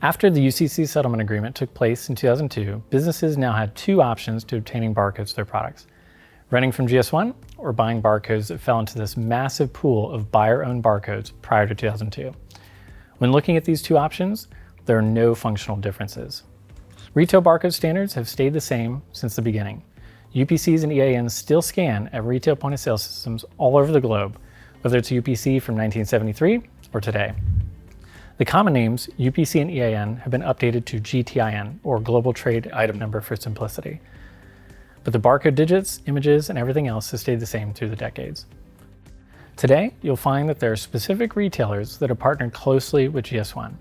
After the UCC settlement agreement took place in 2002, businesses now had two options to obtaining barcodes to their products: renting from GS1 or buying barcodes that fell into this massive pool of buyer-owned barcodes prior to 2002. When looking at these two options, there are no functional differences. Retail barcode standards have stayed the same since the beginning. UPCs and EANs still scan at retail point-of-sale systems all over the globe, whether it's UPC from 1973 or today. The common names UPC and EAN have been updated to GTIN, or Global Trade Item Number, for simplicity. But the barcode digits, images, and everything else has stayed the same through the decades. Today, you'll find that there are specific retailers that have partnered closely with GS1.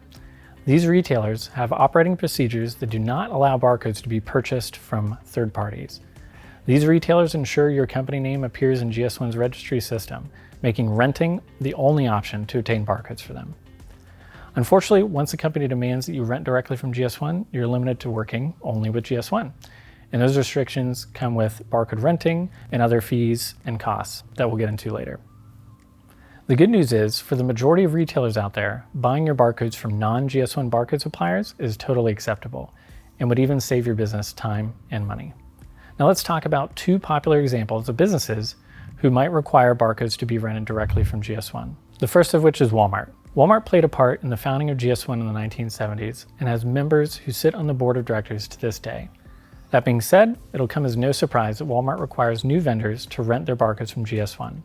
These retailers have operating procedures that do not allow barcodes to be purchased from third parties. These retailers ensure your company name appears in GS1's registry system, making renting the only option to obtain barcodes for them. Unfortunately, once a company demands that you rent directly from GS1, you're limited to working only with GS1. And those restrictions come with barcode renting and other fees and costs that we'll get into later. The good news is, for the majority of retailers out there, buying your barcodes from non-GS1 barcode suppliers is totally acceptable and would even save your business time and money. Now let's talk about two popular examples of businesses who might require barcodes to be rented directly from GS1. The first of which is Walmart. Walmart played a part in the founding of GS1 in the 1970s and has members who sit on the board of directors to this day. That being said, it'll come as no surprise that Walmart requires new vendors to rent their barcodes from GS1.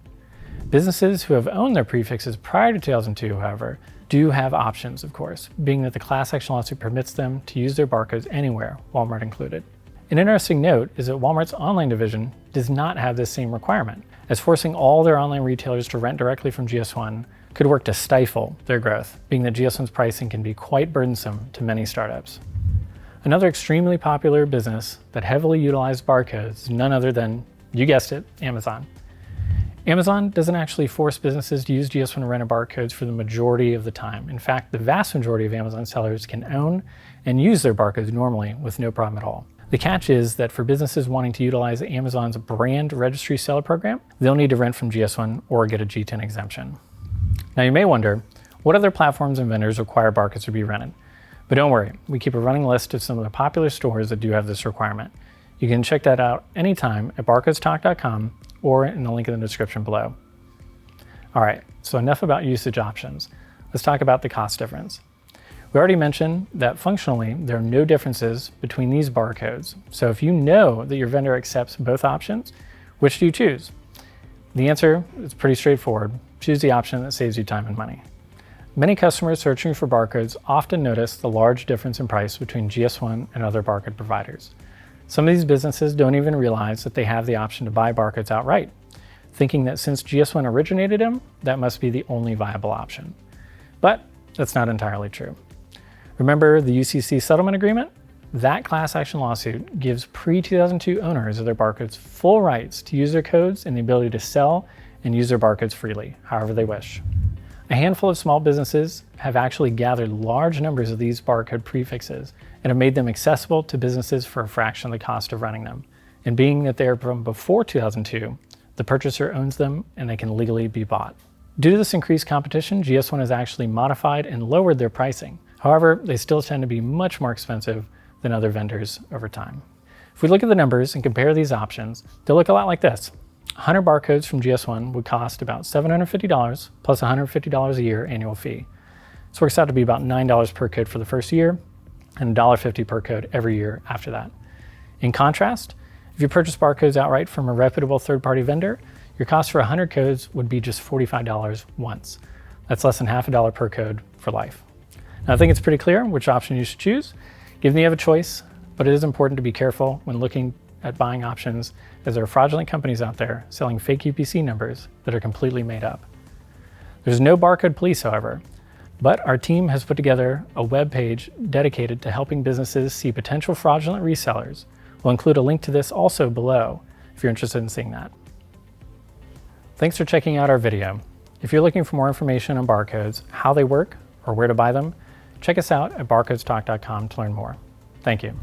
Businesses who have owned their prefixes prior to 2002, however, do have options, of course, being that the class action lawsuit permits them to use their barcodes anywhere, Walmart included. An interesting note is that Walmart's online division does not have this same requirement, as forcing all their online retailers to rent directly from GS1 could work to stifle their growth, being that GS1's pricing can be quite burdensome to many startups. Another extremely popular business that heavily utilized barcodes is none other than, you guessed it, Amazon. Amazon doesn't actually force businesses to use GS1 rented barcodes for the majority of the time. In fact, the vast majority of Amazon sellers can own and use their barcodes normally with no problem at all. The catch is that for businesses wanting to utilize Amazon's brand registry seller program, they'll need to rent from GS1 or get a G10 exemption. Now you may wonder, what other platforms and vendors require barcodes to be rented? But don't worry, we keep a running list of some of the popular stores that do have this requirement. You can check that out anytime at barcodestalk.com or in the link in the description below. All right, so enough about usage options. Let's talk about the cost difference. We already mentioned that functionally, there are no differences between these barcodes. So if you know that your vendor accepts both options, which do you choose? The answer is pretty straightforward. Choose the option that saves you time and money. Many customers searching for barcodes often notice the large difference in price between GS1 and other barcode providers. Some of these businesses don't even realize that they have the option to buy barcodes outright, thinking that since GS1 originated them, that must be the only viable option. But that's not entirely true. Remember the UCC settlement agreement? That class action lawsuit gives pre-2002 owners of their barcodes full rights to use their codes and the ability to sell and use their barcodes freely, however they wish. A handful of small businesses have actually gathered large numbers of these barcode prefixes and have made them accessible to businesses for a fraction of the cost of running them. And being that they're from before 2002, the purchaser owns them and they can legally be bought. Due to this increased competition, GS1 has actually modified and lowered their pricing. However, they still tend to be much more expensive than other vendors over time. If we look at the numbers and compare these options, they'll look a lot like this. 100 barcodes from GS1 would cost about $750 plus $150 a year annual fee. This works out to be about $9 per code for the first year and $1.50 per code every year after that. In contrast, if you purchase barcodes outright from a reputable third-party vendor, your cost for 100 codes would be just $45 once. That's less than half a dollar per code for life. Now, I think it's pretty clear which option you should choose. Given you have a choice, but it is important to be careful when looking at buying options, as there are fraudulent companies out there selling fake UPC numbers that are completely made up. There's no barcode police, however, but our team has put together a web page dedicated to helping businesses see potential fraudulent resellers. We'll include a link to this also below if you're interested in seeing that. Thanks for checking out our video. If you're looking for more information on barcodes, how they work, or where to buy them, check us out at barcodestalk.com to learn more. Thank you.